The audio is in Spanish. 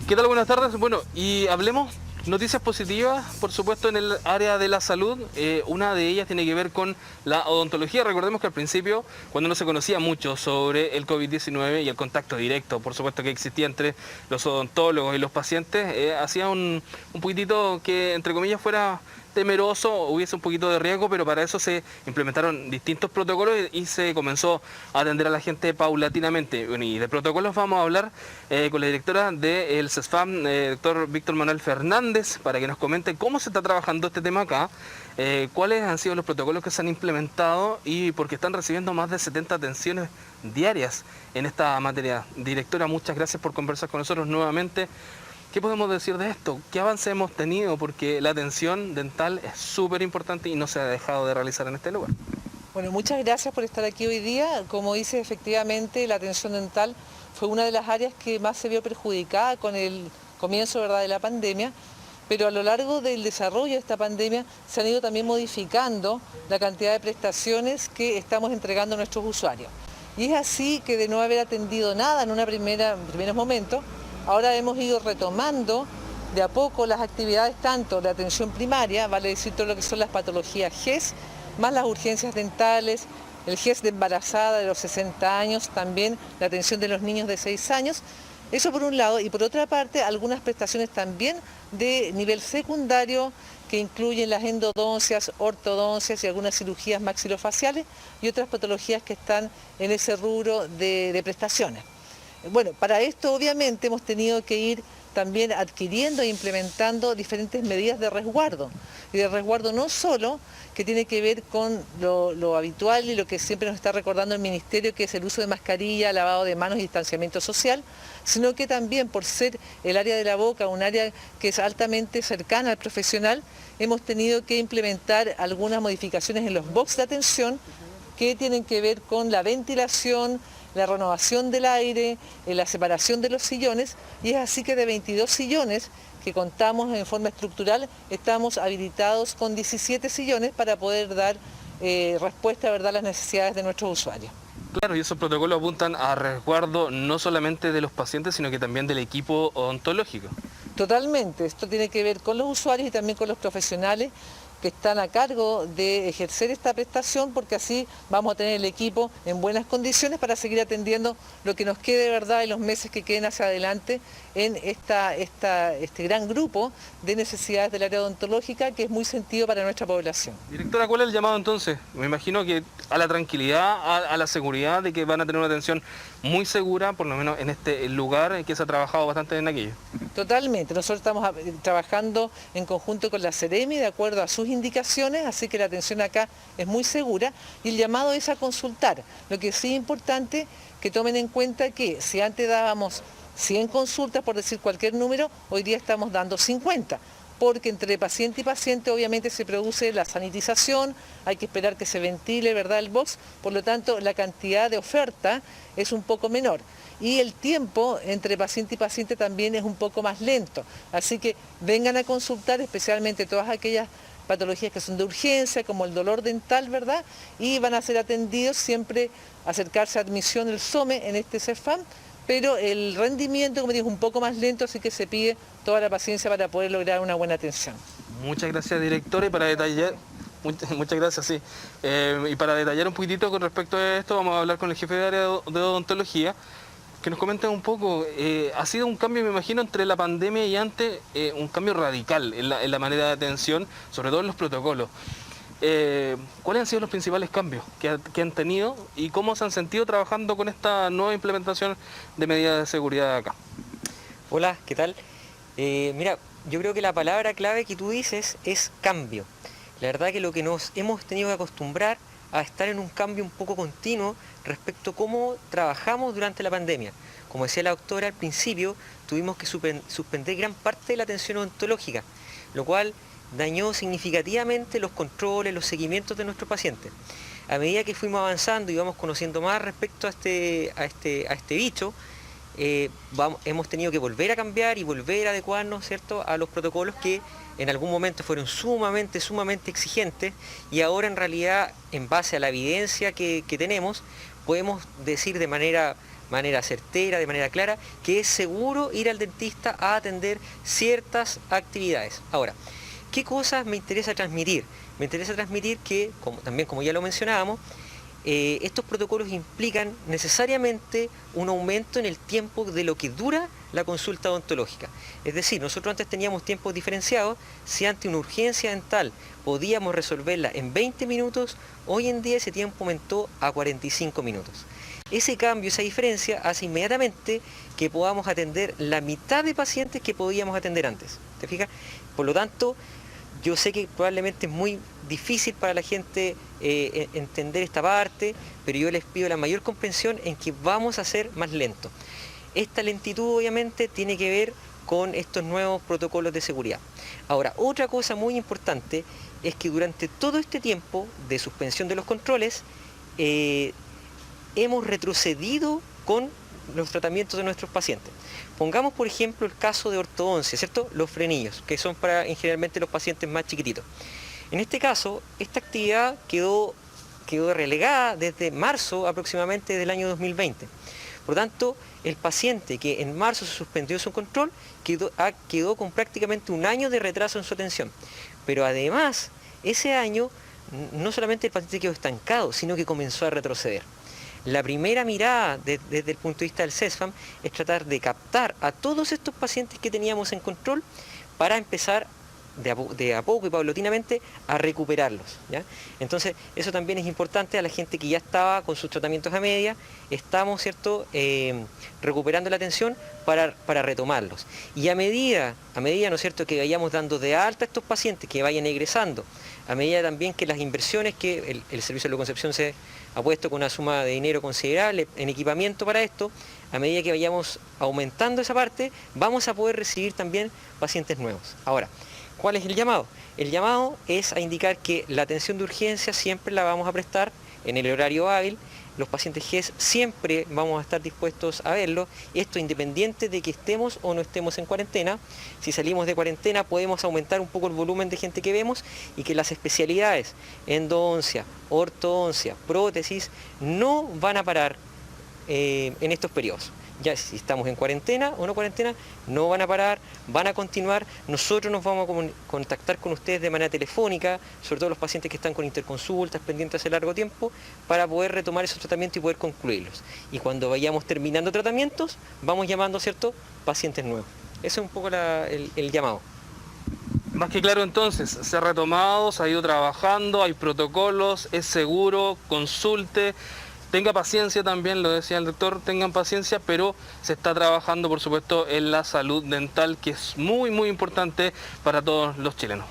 ¿Qué tal? Buenas tardes. Bueno, y hablemos noticias positivas, por supuesto, en el área de la salud. Una de ellas tiene que ver con la odontología. Recordemos que al principio, cuando no se conocía mucho sobre el COVID-19 y el contacto directo, por supuesto, que existía entre los odontólogos y los pacientes, hacía un poquitito que, entre comillas, fuera temeroso, hubiese un poquito de riesgo, pero para eso se implementaron distintos protocolos y se comenzó a atender a la gente paulatinamente. Bueno, y de protocolos vamos a hablar con la directora del CESFAM, doctor Víctor Manuel Fernández, para que nos comente cómo se está trabajando este tema acá, cuáles han sido los protocolos que se han implementado y porque están recibiendo más de 70 atenciones diarias en esta materia. Directora, muchas gracias por conversar con nosotros nuevamente. ¿Qué podemos decir de esto? ¿Qué avance hemos tenido? Porque la atención dental es súper importante y no se ha dejado de realizar en este lugar. Bueno, muchas gracias por estar aquí hoy día. Como dice, efectivamente, la atención dental fue una de las áreas que más se vio perjudicada con el comienzo, ¿verdad?, de la pandemia, pero a lo largo del desarrollo de esta pandemia se han ido también modificando la cantidad de prestaciones que estamos entregando a nuestros usuarios. Y es así que de no haber atendido nada en primeros momentos, ahora hemos ido retomando de a poco las actividades tanto de atención primaria, vale decir todo lo que son las patologías GES, más las urgencias dentales, el GES de embarazada de los 60 años, también la atención de los niños de 6 años. Eso por un lado, y por otra parte algunas prestaciones también de nivel secundario que incluyen las endodoncias, ortodoncias y algunas cirugías maxilofaciales y otras patologías que están en ese rubro de prestaciones. Bueno, para esto obviamente hemos tenido que ir también adquiriendo e implementando diferentes medidas de resguardo. Y de resguardo no solo que tiene que ver con lo habitual y lo que siempre nos está recordando el Ministerio, que es el uso de mascarilla, lavado de manos y distanciamiento social, sino que también por ser el área de la boca, un área que es altamente cercana al profesional, hemos tenido que implementar algunas modificaciones en los box de atención que tienen que ver con la ventilación, la renovación del aire, la separación de los sillones, y es así que de 22 sillones que contamos en forma estructural, estamos habilitados con 17 sillones para poder dar respuesta, ¿verdad?, a las necesidades de nuestros usuarios. Claro, y esos protocolos apuntan a resguardo no solamente de los pacientes, sino que también del equipo odontológico. Totalmente, esto tiene que ver con los usuarios y también con los profesionales que están a cargo de ejercer esta prestación, porque así vamos a tener el equipo en buenas condiciones para seguir atendiendo lo que nos quede, ¿verdad?, en los meses que queden hacia adelante en este gran grupo de necesidades del área odontológica que es muy sentido para nuestra población. Directora, ¿cuál es el llamado entonces? Me imagino que a la tranquilidad, a la seguridad de que van a tener una atención muy segura, por lo menos en este lugar en que se ha trabajado bastante en aquello. Totalmente, nosotros estamos trabajando en conjunto con la Seremi de acuerdo a sus indicaciones, así que la atención acá es muy segura y el llamado es a consultar. Lo que sí es importante que tomen en cuenta que si antes dábamos 100 consultas, por decir cualquier número, hoy día estamos dando 50. Porque entre paciente y paciente obviamente se produce la sanitización, hay que esperar que se ventile, ¿verdad?, el box, por lo tanto la cantidad de oferta es un poco menor. Y el tiempo entre paciente y paciente también es un poco más lento. Así que vengan a consultar especialmente todas aquellas patologías que son de urgencia, como el dolor dental, ¿verdad? Y van a ser atendidos siempre acercarse a admisión del SOME en este CESFAM, pero el rendimiento, como digo, es un poco más lento, así que se pide toda la paciencia para poder lograr una buena atención. Muchas gracias, directora, y para detallar... Muchas gracias, sí. Y para detallar un poquitito con respecto a esto, vamos a hablar con el jefe de área de odontología, que nos comenten un poco. Ha sido un cambio, me imagino, entre la pandemia y antes, un cambio radical en la manera de atención, sobre todo en los protocolos. ¿Cuáles han sido los principales cambios que han tenido y cómo se han sentido trabajando con esta nueva implementación de medidas de seguridad acá? Hola, ¿qué tal? Mira, yo creo que la palabra clave que tú dices es cambio. La verdad que lo que nos hemos tenido que acostumbrar a estar en un cambio un poco continuo respecto a cómo trabajamos durante la pandemia. Como decía la doctora al principio, tuvimos que suspender gran parte de la atención odontológica, lo cual dañó significativamente los controles, los seguimientos de nuestros pacientes. A medida que fuimos avanzando y íbamos conociendo más respecto a este bicho, hemos tenido que volver a cambiar y volver a adecuarnos, ¿cierto?, a los protocolos que en algún momento fueron sumamente exigentes y ahora en realidad, en base a la evidencia que tenemos, podemos decir de manera manera certera, de manera clara, que es seguro ir al dentista a atender ciertas actividades. Ahora, ¿qué cosas me interesa transmitir? Me interesa transmitir que, también como ya lo mencionábamos, estos protocolos implican necesariamente un aumento en el tiempo de lo que dura la consulta odontológica. Es decir, nosotros antes teníamos tiempos diferenciados, si ante una urgencia dental podíamos resolverla en 20 minutos, hoy en día ese tiempo aumentó a 45 minutos. Ese cambio, esa diferencia, hace inmediatamente que podamos atender la mitad de pacientes que podíamos atender antes. ¿Te fijas? Por lo tanto, yo sé que probablemente es muy difícil para la gente entender esta parte, pero yo les pido la mayor comprensión en que vamos a ser más lentos. Esta lentitud obviamente tiene que ver con estos nuevos protocolos de seguridad. Ahora, otra cosa muy importante es que durante todo este tiempo de suspensión de los controles, hemos retrocedido con los tratamientos de nuestros pacientes. Pongamos por ejemplo el caso de ortodoncia, ¿cierto? Los frenillos, que son para generalmente los pacientes más chiquititos. En este caso, esta actividad quedó relegada desde marzo aproximadamente del año 2020. Por lo tanto, el paciente que en marzo se suspendió su control quedó con prácticamente un año de retraso en su atención. Pero además, ese año no solamente el paciente quedó estancado, sino que comenzó a retroceder. La primera mirada desde el punto de vista del CESFAM es tratar de captar a todos estos pacientes que teníamos en control para empezar de a poco y paulatinamente a recuperarlos, ¿ya? Entonces, eso también es importante a la gente que ya estaba con sus tratamientos a media, estamos, ¿cierto?, recuperando la atención para retomarlos. Y a medida, ¿no es cierto?, que vayamos dando de alta a estos pacientes que vayan egresando, a medida también que las inversiones que el Servicio de Concepción se ha puesto con una suma de dinero considerable en equipamiento para esto, a medida que vayamos aumentando esa parte, vamos a poder recibir también pacientes nuevos. Ahora, ¿cuál es el llamado? El llamado es a indicar que la atención de urgencia siempre la vamos a prestar en el horario hábil. Los pacientes GES siempre vamos a estar dispuestos a verlo. Esto independiente de que estemos o no estemos en cuarentena. Si salimos de cuarentena podemos aumentar un poco el volumen de gente que vemos y que las especialidades endodoncia, ortodoncia, prótesis no van a parar en estos periodos. Ya si estamos en cuarentena o no cuarentena, no van a parar, van a continuar. Nosotros nos vamos a contactar con ustedes de manera telefónica, sobre todo los pacientes que están con interconsultas pendientes hace largo tiempo, para poder retomar esos tratamientos y poder concluirlos. Y cuando vayamos terminando tratamientos, vamos llamando, ¿cierto?, pacientes nuevos. Ese es un poco el llamado. Más que claro entonces, se ha retomado, se ha ido trabajando, hay protocolos, es seguro, consulte. Tenga paciencia también, lo decía el doctor, tengan paciencia, pero se está trabajando, por supuesto, en la salud dental, que es muy, muy importante para todos los chilenos.